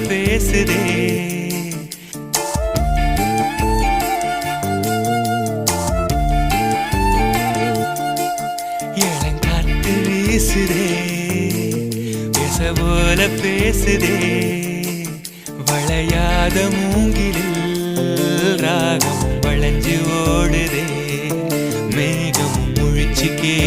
பேசுதே இளங்காத்து வீசுதே பேச போல பேசுதே வளையாத மூங்கிலில் ராகம் வளைஞ்சு ஓடுதே மேகம் முழிச்சு கேட்க